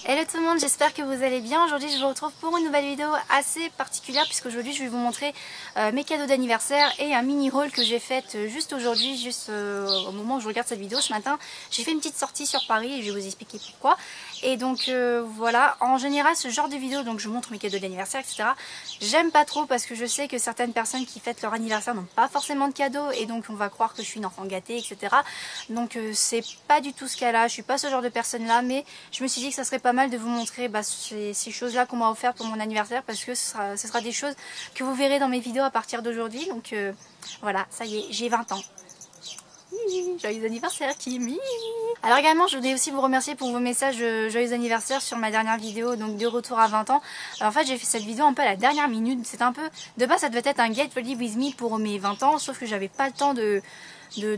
Hello tout le monde, j'espère que vous allez bien. Aujourd'hui je vous retrouve pour une nouvelle vidéo assez particulière puisqu'aujourd'hui je vais vous montrer mes cadeaux d'anniversaire et un mini haul que j'ai fait juste aujourd'hui, au moment où je regarde cette vidéo ce matin. J'ai fait une petite sortie sur Paris et je vais vous expliquer pourquoi. Et donc voilà, en général ce genre de vidéo, donc je vous montre mes cadeaux d'anniversaire etc. J'aime pas trop parce que je sais que certaines personnes qui fêtent leur anniversaire n'ont pas forcément de cadeaux et donc on va croire que je suis une enfant gâtée etc. Donc c'est pas du tout ce cas là, je suis pas ce genre de personne là, mais je me suis dit que ça serait pas mal de vous montrer ces choses là qu'on m'a offert pour mon anniversaire parce que ce sera des choses que vous verrez dans mes vidéos à partir d'aujourd'hui. Donc voilà, ça y est, j'ai 20 ans. Joyeux anniversaire Kim. Alors également je voulais aussi vous remercier pour vos messages joyeux anniversaire sur ma dernière vidéo, donc de retour à 20 ans. Alors en fait j'ai fait cette vidéo un peu à la dernière minute, c'est un peu, de base ça devait être un Get Ready With Me pour mes 20 ans, sauf que j'avais pas le temps de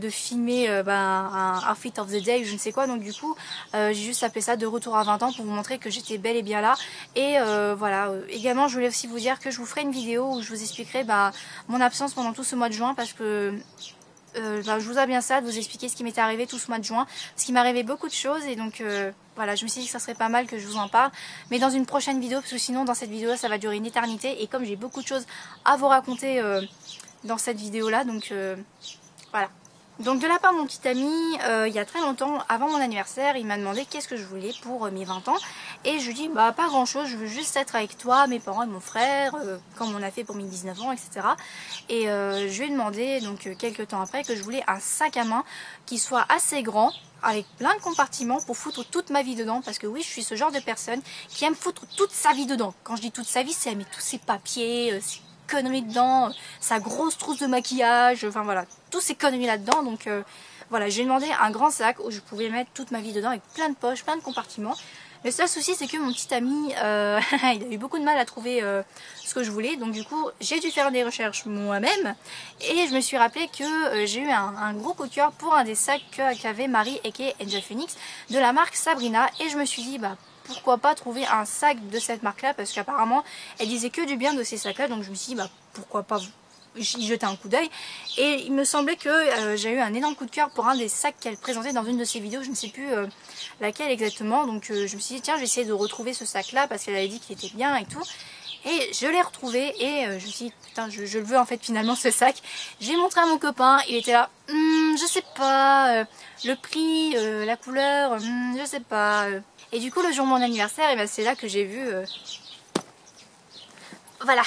filmer un outfit of the day ou je ne sais quoi, donc du coup j'ai juste appelé ça de retour à 20 ans pour vous montrer que j'étais bel et bien là. Et voilà, également je voulais aussi vous dire que je vous ferai une vidéo où je vous expliquerai mon absence pendant tout ce mois de juin parce que je vous ai bien ça de vous expliquer ce qui m'était arrivé tout ce mois de juin, parce qu'il m'arrivait beaucoup de choses et donc voilà, je me suis dit que ça serait pas mal que je vous en parle, mais dans une prochaine vidéo parce que sinon dans cette vidéo ça va durer une éternité et comme j'ai beaucoup de choses à vous raconter dans cette vidéo là, donc voilà. Donc de la part de mon petit ami, il y a très longtemps, avant mon anniversaire, il m'a demandé qu'est-ce que je voulais pour mes 20 ans. Et je lui dis bah pas grand chose, je veux juste être avec toi, mes parents et mon frère, comme on a fait pour mes 19 ans, etc. Et je lui ai demandé donc quelques temps après que je voulais un sac à main qui soit assez grand, avec plein de compartiments pour foutre toute ma vie dedans. Parce que oui, je suis ce genre de personne qui aime foutre toute sa vie dedans. Quand je dis toute sa vie, c'est mettre tous ses papiers, ses conneries dedans, sa grosse trousse de maquillage, enfin voilà, tous ces conneries là-dedans. Donc voilà, j'ai demandé un grand sac où je pouvais mettre toute ma vie dedans avec plein de poches, plein de compartiments. Le seul souci c'est que mon petit ami, il a eu beaucoup de mal à trouver ce que je voulais. Donc du coup j'ai dû faire des recherches moi-même. Et je me suis rappelé que j'ai eu un gros coup de cœur pour un des sacs qu'avait Marie aka Angel Phoenix de la marque Sabrina. Et je me suis dit bah pourquoi pas trouver un sac de cette marque là, parce qu'apparemment elle disait que du bien de ces sacs là. Donc je me suis dit bah pourquoi pas y jeter un coup d'œil. Et il me semblait que j'ai eu un énorme coup de cœur pour un des sacs qu'elle présentait dans une de ses vidéos, je ne sais plus laquelle exactement. Donc je me suis dit tiens, je vais essayer de retrouver ce sac là parce qu'elle avait dit qu'il était bien et tout. Et je l'ai retrouvé et je me suis dit putain je le veux en fait finalement ce sac. J'ai montré à mon copain, il était là je sais pas, le prix, la couleur, je sais pas. Et du coup le jour de mon anniversaire, et ben, c'est là que j'ai vu voilà.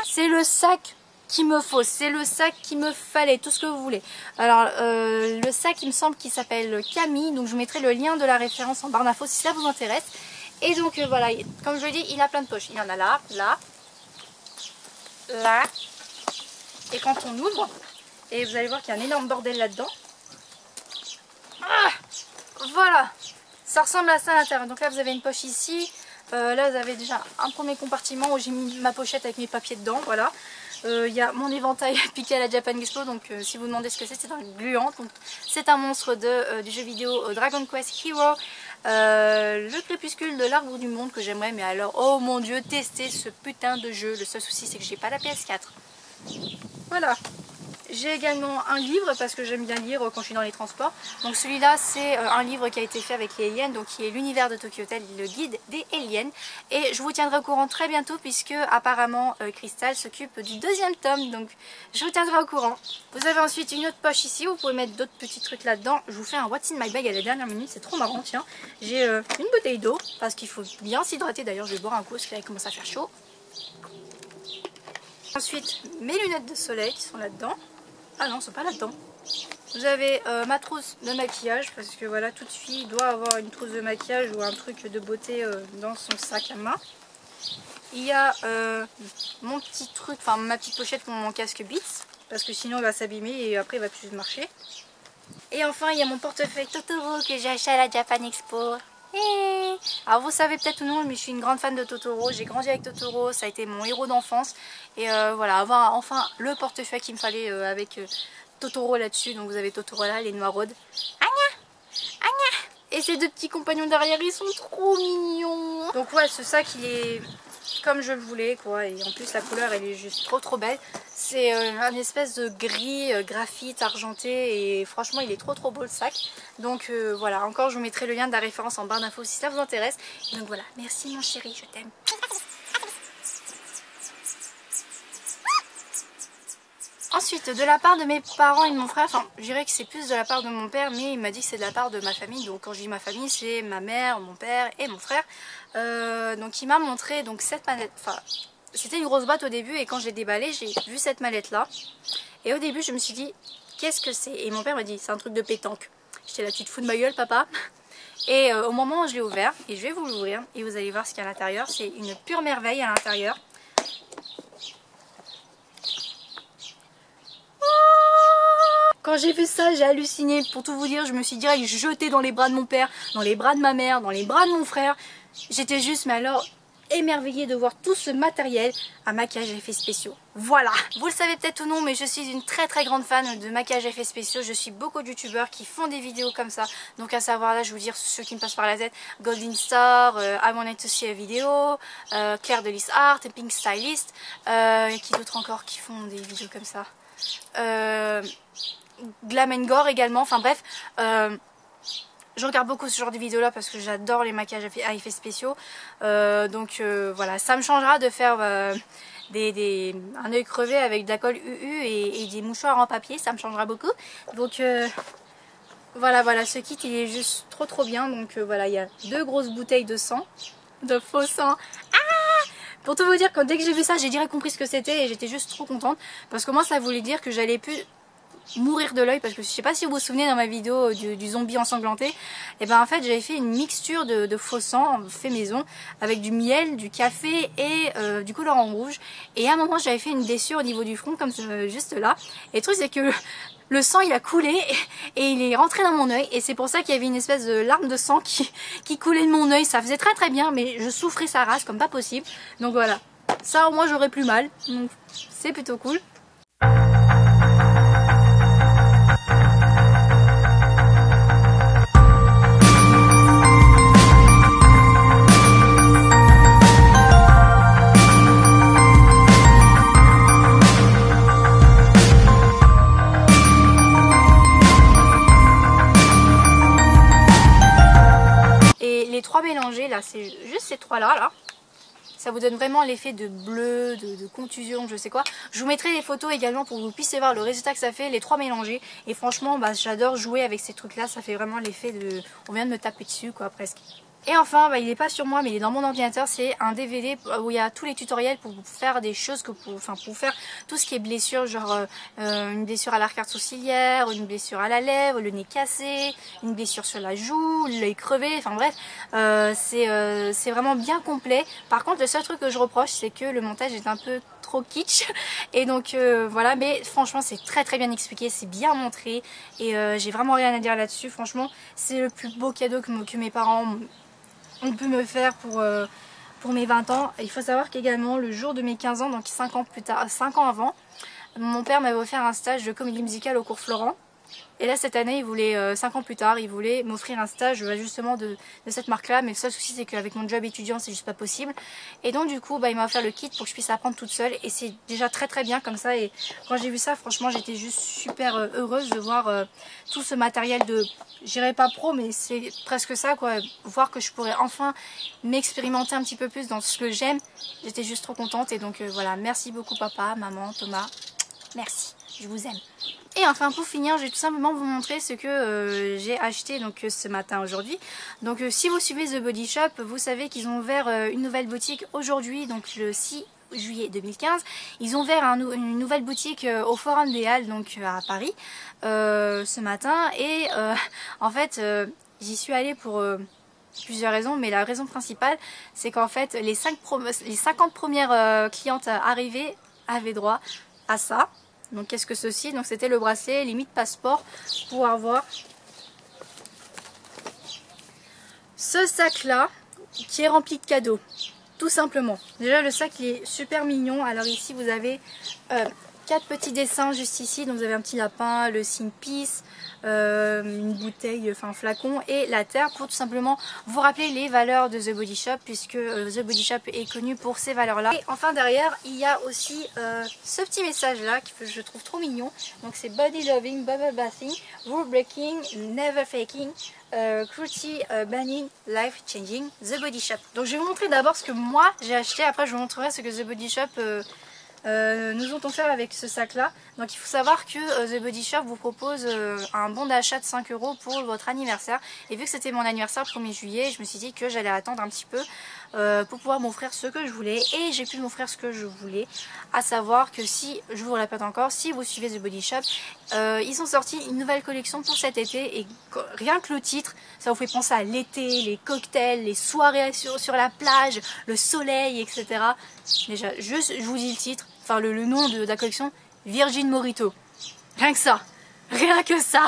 C'est le sac qu'il me faut, c'est le sac qu'il me fallait, tout ce que vous voulez. Alors le sac il me semble qu'il s'appelle Camille, donc je vous mettrai le lien de la référence en barre d'infos si ça vous intéresse. Et donc voilà, comme je l'ai dit, il a plein de poches. Il y en a là, là, là. Et quand on ouvre, et vous allez voir qu'il y a un énorme bordel là-dedans. Ah, voilà, ça ressemble à ça à l'intérieur. Donc là vous avez une poche ici. Là vous avez déjà un premier compartiment où j'ai mis ma pochette avec mes papiers dedans, voilà. Il y a mon éventail piqué à la Japan Expo, donc si vous demandez ce que c'est un gluant. C'est un monstre du jeu vidéo Dragon Quest Hero, le crépuscule de l'arbre du monde que j'aimerais, mais alors oh mon dieu, tester ce putain de jeu. Le seul souci c'est que j'ai pas la PS4. Voilà. J'ai également un livre parce que j'aime bien lire quand je suis dans les transports. Donc celui-là c'est un livre qui a été fait avec les aliens, donc qui est l'univers de Tokyo Hotel, le guide des aliens. Et je vous tiendrai au courant très bientôt puisque apparemment Crystal s'occupe du deuxième tome, donc je vous tiendrai au courant. Vous avez ensuite une autre poche ici, vous pouvez mettre d'autres petits trucs là-dedans. Je vous fais un What's in my bag à la dernière minute, c'est trop marrant, tiens. J'ai une bouteille d'eau parce qu'il faut bien s'hydrater, d'ailleurs je vais boire un coup parce qu'il commence à faire chaud. Ensuite mes lunettes de soleil qui sont là-dedans. Ah non, c'est pas là-dedans. Vous avez ma trousse de maquillage, parce que voilà, toute fille doit avoir une trousse de maquillage ou un truc de beauté dans son sac à main. Il y a mon petit truc, enfin ma petite pochette pour mon casque Beats, parce que sinon il va s'abîmer et après il va plus marcher. Et enfin il y a mon portefeuille Totoro que j'ai acheté à la Japan Expo. Alors vous savez peut-être ou non, mais je suis une grande fan de Totoro, j'ai grandi avec Totoro, ça a été mon héros d'enfance. Et voilà, avoir enfin le portefeuille qu'il me fallait avec Totoro là-dessus. Donc vous avez Totoro là, les noiraudes. Agna, Agna. Et ces deux petits compagnons derrière, ils sont trop mignons. Donc ouais, ce sac il est comme je le voulais quoi, et en plus la couleur elle est juste trop belle. C'est un espèce de gris graphite argenté et franchement il est trop beau le sac. Donc voilà, encore je vous mettrai le lien de la référence en barre d'infos si ça vous intéresse. Donc voilà, merci mon chéri, je t'aime. Ensuite, de la part de mes parents et de mon frère, enfin je dirais que c'est plus de la part de mon père, mais il m'a dit que c'est de la part de ma famille. Donc quand je dis ma famille, c'est ma mère, mon père et mon frère. Donc il m'a montré donc cette mallette, enfin c'était une grosse boîte au début et quand j'ai déballé, j'ai vu cette mallette là. Et au début je me suis dit, qu'est-ce que c'est? Et mon père m'a dit, c'est un truc de pétanque. J'étais là, tu te fous de ma gueule papa? Et au moment où je l'ai ouvert, et je vais vous l'ouvrir et vous allez voir ce qu'il y a à l'intérieur, c'est une pure merveille à l'intérieur. Quand j'ai vu ça, j'ai halluciné. Pour tout vous dire, je me suis direct jetée dans les bras de mon père, dans les bras de ma mère, dans les bras de mon frère. J'étais juste, mais alors, émerveillée de voir tout ce matériel à maquillage à effets spéciaux. Voilà. Vous le savez peut-être ou non, mais je suis une très grande fan de maquillage à effets spéciaux. Je suis beaucoup de youtubeurs qui font des vidéos comme ça. Donc à savoir là, je vous dire ceux qui me passent par la tête, Golden Star, I Wanted to See a Video, Claire de Liss Art, Pink Stylist, qui d'autres encore qui font des vidéos comme ça. Glam & Gore également, enfin bref, je regarde beaucoup ce genre de vidéos là parce que j'adore les maquillages à effets spéciaux, donc voilà, ça me changera de faire un œil crevé avec de la colle UU et des mouchoirs en papier, ça me changera beaucoup, donc voilà, ce kit il est juste trop bien, donc voilà, il y a 2 grosses bouteilles de sang, de faux sang. Pour tout vous dire, dès que j'ai vu ça, j'ai direct compris ce que c'était et j'étais juste trop contente parce que moi ça voulait dire que j'allais plus mourir de l'œil, parce que je sais pas si vous vous souvenez dans ma vidéo du zombie ensanglanté, et ben en fait j'avais fait une mixture de faux sang fait maison avec du miel, du café et du colorant rouge, et à un moment j'avais fait une blessure au niveau du front comme juste là, et le truc c'est que le sang il a coulé et il est rentré dans mon œil, et c'est pour ça qu'il y avait une espèce de larme de sang qui coulait de mon œil. Ça faisait très bien, mais je souffrais sa race comme pas possible, donc voilà, ça au moins j'aurais plus mal, donc c'est plutôt cool. Les 3 mélangés là, c'est juste ces 3 là, ça vous donne vraiment l'effet de bleu, de contusion, je sais quoi. Je vous mettrai les photos également pour que vous puissiez voir le résultat que ça fait, les 3 mélangés. Et franchement, j'adore jouer avec ces trucs là, ça fait vraiment l'effet de... on vient de me taper dessus quoi, presque. Et enfin, il n'est pas sur moi mais il est dans mon ordinateur, c'est un DVD où il y a tous les tutoriels pour faire des choses, pour faire tout ce qui est blessure, genre une blessure à l'arcade sourcilière, une blessure à la lèvre, le nez cassé, une blessure sur la joue, l'œil crevé, enfin bref, c'est vraiment bien complet. Par contre le seul truc que je reproche c'est que le montage est un peu trop kitsch, et donc voilà, mais franchement c'est très bien expliqué, c'est bien montré, et j'ai vraiment rien à dire là-dessus. Franchement c'est le plus beau cadeau que mes parents on peut me faire pour mes 20 ans. Il faut savoir qu'également le jour de mes 15 ans, donc 5 ans plus tard, 5 ans avant, mon père m'avait offert un stage de comédie musicale au cours Florent. Et là cette année il voulait, 5 ans plus tard, il voulait m'offrir un stage justement de cette marque là, mais le seul souci c'est qu'avec mon job étudiant c'est juste pas possible, et donc du coup il m'a offert le kit pour que je puisse apprendre toute seule, et c'est déjà très bien comme ça. Et quand j'ai vu ça, franchement j'étais juste super heureuse de voir tout ce matériel de, je dirais pas pro mais c'est presque ça quoi, voir que je pourrais enfin m'expérimenter un petit peu plus dans ce que j'aime, j'étais juste trop contente. Et donc voilà, merci beaucoup papa, maman, Thomas, merci, je vous aime. Et enfin pour finir, je vais tout simplement vous montrer ce que j'ai acheté donc ce matin aujourd'hui. Donc si vous suivez The Body Shop, vous savez qu'ils ont ouvert une nouvelle boutique aujourd'hui, donc le 6 juillet 2015. Ils ont ouvert une nouvelle boutique au Forum des Halles, donc à Paris, ce matin. Et en fait j'y suis allée pour plusieurs raisons, mais la raison principale c'est qu'en fait les 50 premières clientes arrivées avaient droit à ça. Donc qu'est-ce que ceci? Donc c'était le bracelet limite passeport pour avoir ce sac là qui est rempli de cadeaux, tout simplement. Déjà le sac il est super mignon. Alors ici vous avez 4 petits dessins juste ici, donc vous avez un petit lapin, le signe peace, une bouteille, enfin un flacon et la terre pour tout simplement vous rappeler les valeurs de The Body Shop, puisque The Body Shop est connu pour ces valeurs là. Et enfin derrière il y a aussi ce petit message là que je trouve trop mignon. Donc c'est Body Loving, Bubble Bathing, Rule Breaking, Never Faking, Cruelty Banning, Life Changing, The Body Shop. Donc je vais vous montrer d'abord ce que moi j'ai acheté, après je vous montrerai ce que The Body Shop nous ont offert avec ce sac là. Donc il faut savoir que The Body Shop vous propose un bon d'achat de 5 € pour votre anniversaire. Et vu que c'était mon anniversaire le 1er juillet, je me suis dit que j'allais attendre un petit peu pour pouvoir m'offrir ce que je voulais. Et j'ai pu m'offrir ce que je voulais. À savoir que si, je vous le répète encore, si vous suivez The Body Shop, ils ont sorti une nouvelle collection pour cet été. Et rien que le titre, ça vous fait penser à l'été, les cocktails, les soirées sur la plage, le soleil, etc. Déjà, juste, je vous dis le titre. Enfin le nom de la collection, Virgin Mojito. Rien que ça. Rien que ça.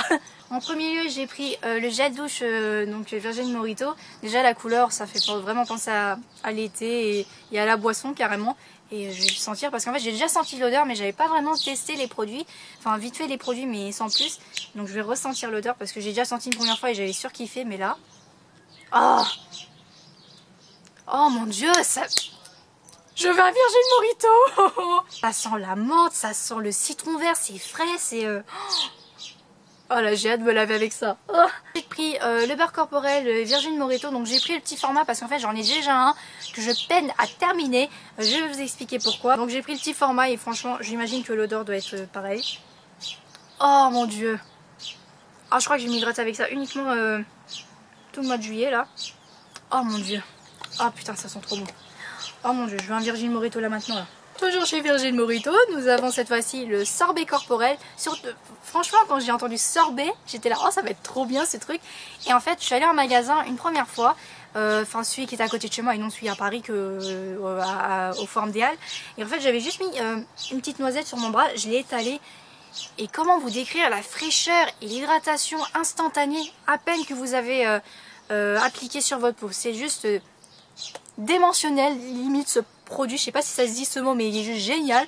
En premier lieu j'ai pris le gel douche donc Virgin Mojito. Déjà la couleur ça fait vraiment penser à l'été et à la boisson carrément. Et je vais le sentir parce qu'en fait j'ai déjà senti l'odeur mais j'avais pas vraiment testé les produits. Enfin vite fait les produits mais sans plus. Donc je vais ressentir l'odeur parce que j'ai déjà senti une première fois et j'avais surkiffé, mais là... Oh, oh mon dieu, ça... Je veux un Virgin Mojito. Ça sent la menthe, ça sent le citron vert, c'est frais, c'est... Oh là, j'ai hâte de me laver avec ça. Oh. J'ai pris le beurre corporel Virgin Mojito, donc j'ai pris le petit format parce qu'en fait j'en ai déjà un que je peine à terminer. Je vais vous expliquer pourquoi. Donc j'ai pris le petit format et franchement j'imagine que l'odeur doit être pareille. Oh mon dieu. Ah, je crois que je vais m'hydrater avec ça uniquement tout le mois de juillet là. Oh mon dieu. Oh putain, ça sent trop bon. Oh mon dieu, je veux un Virgin Mojito là maintenant là. Toujours chez Virgin Mojito, nous avons cette fois-ci le sorbet corporel. Franchement, quand j'ai entendu sorbet, j'étais là, oh ça va être trop bien ce truc. Et en fait, je suis allée en magasin une première fois, enfin celui qui était à côté de chez moi et non celui à Paris au Forum des Halles. Et en fait, j'avais juste mis une petite noisette sur mon bras, je l'ai étalée. Et comment vous décrire la fraîcheur et l'hydratation instantanée à peine que vous avez appliqué sur votre peau. C'est juste... démentionnel limite ce produit, je sais pas si ça se dit ce mot mais il est juste génial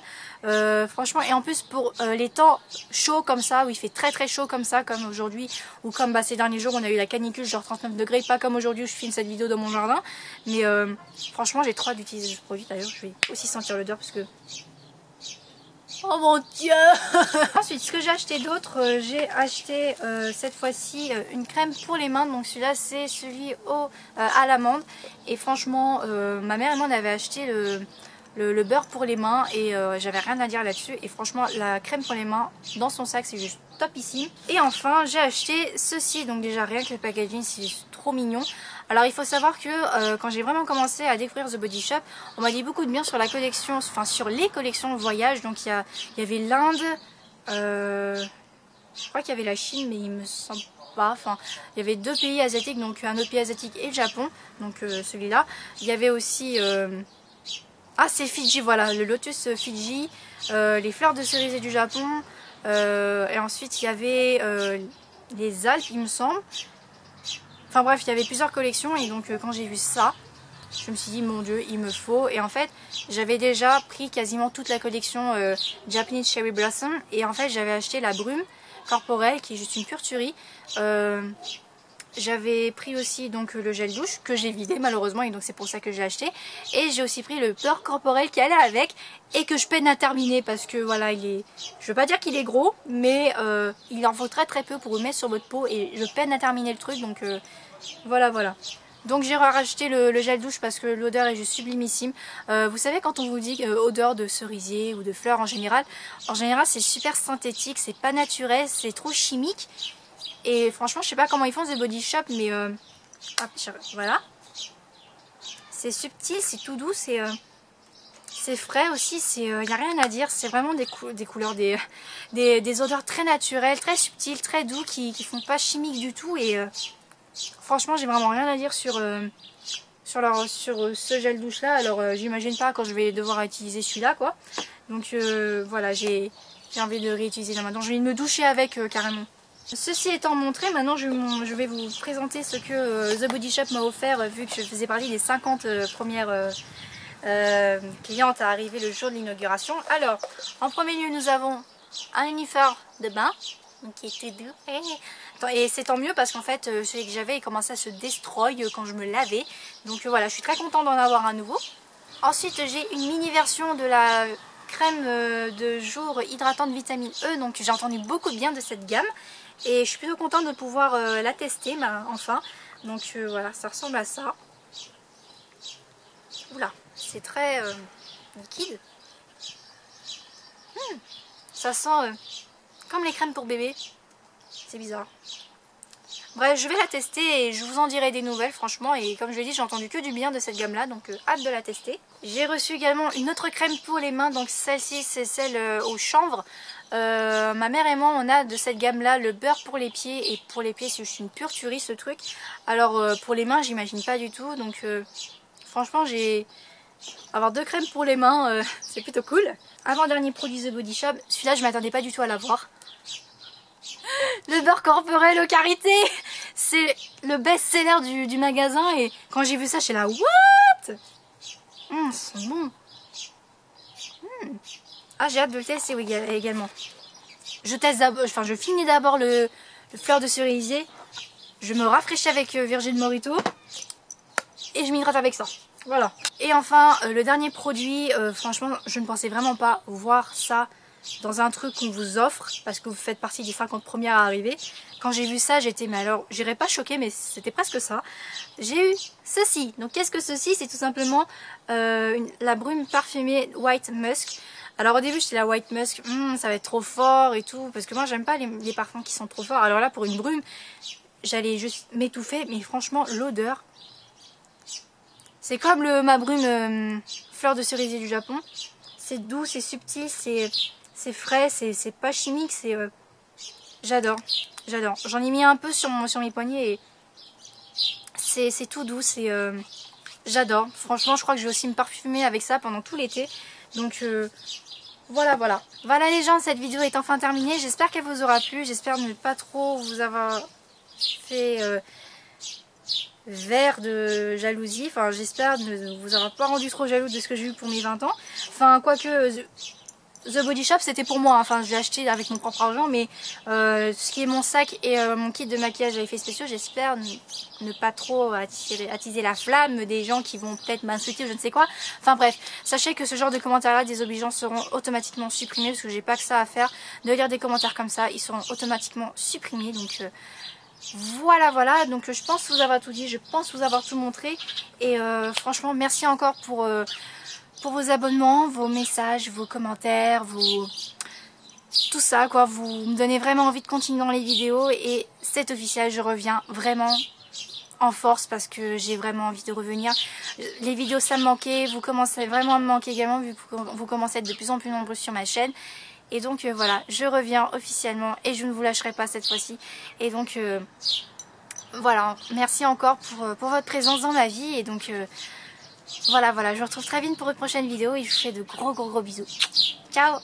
franchement. Et en plus pour les temps chauds comme ça, où il fait très très chaud comme ça, comme aujourd'hui ou comme ces derniers jours on a eu la canicule genre 39 degrés, pas comme aujourd'hui où je filme cette vidéo dans mon jardin, mais franchement j'ai trop hâte d'utiliser ce produit. D'ailleurs je vais aussi sentir l'odeur parce que... Oh mon dieu. Ensuite, ce que j'ai acheté d'autre, j'ai acheté cette fois-ci une crème pour les mains. Donc celui-là c'est celui à l'amande. Et franchement, ma mère et moi on avait acheté le beurre pour les mains et j'avais rien à dire là-dessus. Et franchement la crème pour les mains dans son sac c'est juste topissime. Et enfin j'ai acheté ceci, donc déjà rien que le packaging c'est trop mignon. Alors il faut savoir que quand j'ai vraiment commencé à découvrir The Body Shop, on m'a dit beaucoup de bien sur la collection, enfin sur les collections voyage. Donc il y avait l'Inde, je crois qu'il y avait la Chine mais il me semble pas. Enfin il y avait 2 pays asiatiques, donc un autre pays asiatique et le Japon, donc celui-là. Il y avait aussi... ah c'est Fidji, voilà, le lotus Fidji, les fleurs de cerisier du Japon, et ensuite il y avait les Alpes il me semble. Enfin bref, il y avait plusieurs collections et donc quand j'ai vu ça, je me suis dit mon dieu, il me faut. Et en fait, j'avais déjà pris quasiment toute la collection Japanese Cherry Blossom. Et en fait, j'avais acheté la brume corporelle qui est juste une pure tuerie. J'avais pris aussi donc le gel douche que j'ai vidé malheureusement et donc c'est pour ça que j'ai acheté. Et j'ai aussi pris le beurre corporel qui allait avec et que je peine à terminer parce que voilà, il est... je veux pas dire qu'il est gros, mais il en faut très très peu pour le mettre sur votre peau et je peine à terminer le truc, donc voilà. Donc j'ai racheté le gel douche parce que l'odeur est juste sublimissime. Vous savez quand on vous dit odeur de cerisier ou de fleurs en général c'est super synthétique, c'est pas naturel, c'est trop chimique. Et franchement je sais pas comment ils font The Body Shop, mais hop, voilà. C'est subtil, c'est tout doux, c'est frais aussi, il n'y a rien à dire. C'est vraiment des couleurs, des odeurs très naturelles, très subtiles, très doux, qui font pas chimique du tout. Et franchement j'ai vraiment rien à dire sur ce gel douche là. Alors j'imagine pas quand je vais devoir utiliser celui-là quoi. Donc voilà, j'ai envie de réutiliser là maintenant. Je vais me doucher avec carrément. Ceci étant montré, maintenant je vais vous présenter ce que The Body Shop m'a offert, vu que je faisais partie des 50 premières clientes à arriver le jour de l'inauguration. Alors, en premier lieu, nous avons un univers de bain. qui est tout doux. Et c'est tant mieux parce qu'en fait celui que j'avais il commençait à se destroy quand je me lavais. Donc voilà, je suis très contente d'en avoir un nouveau. Ensuite j'ai une mini version de la crème de jour hydratante vitamine E. Donc j'ai entendu beaucoup de bien de cette gamme. Et je suis plutôt contente de pouvoir la tester enfin. Donc voilà, ça ressemble à ça. Oula, c'est très liquide. Ça sent comme les crèmes pour bébé. C'est bizarre. Bref, je vais la tester et je vous en dirai des nouvelles franchement. Et comme je l'ai dit, j'ai entendu que du bien de cette gamme là, donc hâte de la tester. J'ai reçu également une autre crème pour les mains, donc celle-ci c'est celle au chanvre. Ma mère et moi on a de cette gamme là le beurre pour les pieds. Et pour les pieds c'est juste une pure tuerie ce truc. Alors pour les mains j'imagine pas du tout. Donc franchement avoir deux crèmes pour les mains c'est plutôt cool. Avant-dernier produit The Body Shop, celui-là je m'attendais pas du tout à l'avoir. Le beurre corporel au karité, c'est le best-seller du magasin et quand j'ai vu ça, je suis là, what? C'est bon. Ah, j'ai hâte de le tester également. Je teste d'abord, enfin je finis d'abord le fleur de cerisier, je me rafraîchis avec Virgin Morito et je m'hydrate avec ça. Voilà. Et enfin, le dernier produit, franchement, je ne pensais vraiment pas voir ça dans un truc qu'on vous offre parce que vous faites partie des 50 premières à arriver. Quand j'ai vu ça, j'étais, mais alors, j'irais pas choquée, mais c'était presque ça. J'ai eu ceci. Donc qu'est-ce que ceci? C'est tout simplement la brume parfumée White Musk. Alors au début j'étais la White Musk, ça va être trop fort et tout, parce que moi j'aime pas les parfums qui sont trop forts. Alors là pour une brume, j'allais juste m'étouffer, mais franchement l'odeur, c'est comme ma brume fleur de cerisier du Japon. C'est doux, c'est subtil, c'est frais, c'est pas chimique, c'est j'adore, j'adore. J'en ai mis un peu sur mes poignets et c'est tout doux, j'adore. Franchement, je crois que je vais aussi me parfumer avec ça pendant tout l'été. Donc voilà. Voilà les gens, cette vidéo est enfin terminée. J'espère qu'elle vous aura plu. J'espère ne pas trop vous avoir fait vert de jalousie. Enfin, j'espère ne vous avoir pas rendu trop jaloux de ce que j'ai eu pour mes 20 ans. Enfin, quoique The Body Shop c'était pour moi, enfin je l'ai acheté avec mon propre argent, mais ce qui est mon sac et mon kit de maquillage à effets spéciaux, j'espère ne pas trop attiser la flamme des gens qui vont peut-être m'insulter ou je ne sais quoi. Enfin bref, sachez que ce genre de commentaires là désobligeants seront automatiquement supprimés parce que j'ai pas que ça à faire de lire des commentaires comme ça, ils seront automatiquement supprimés. Donc voilà, donc je pense vous avoir tout dit, je pense vous avoir tout montré et franchement merci encore pour vos abonnements, vos messages, vos commentaires, tout ça quoi, vous me donnez vraiment envie de continuer dans les vidéos et c'est officiel, je reviens vraiment en force parce que j'ai vraiment envie de revenir. Les vidéos ça me manquait, vous commencez vraiment à me manquer également vu que vous commencez à être de plus en plus nombreux sur ma chaîne. Et donc voilà, je reviens officiellement et je ne vous lâcherai pas cette fois-ci. Et donc voilà, merci encore pour votre présence dans ma vie et donc voilà, je vous retrouve très vite pour une prochaine vidéo et je vous fais de gros bisous. Ciao!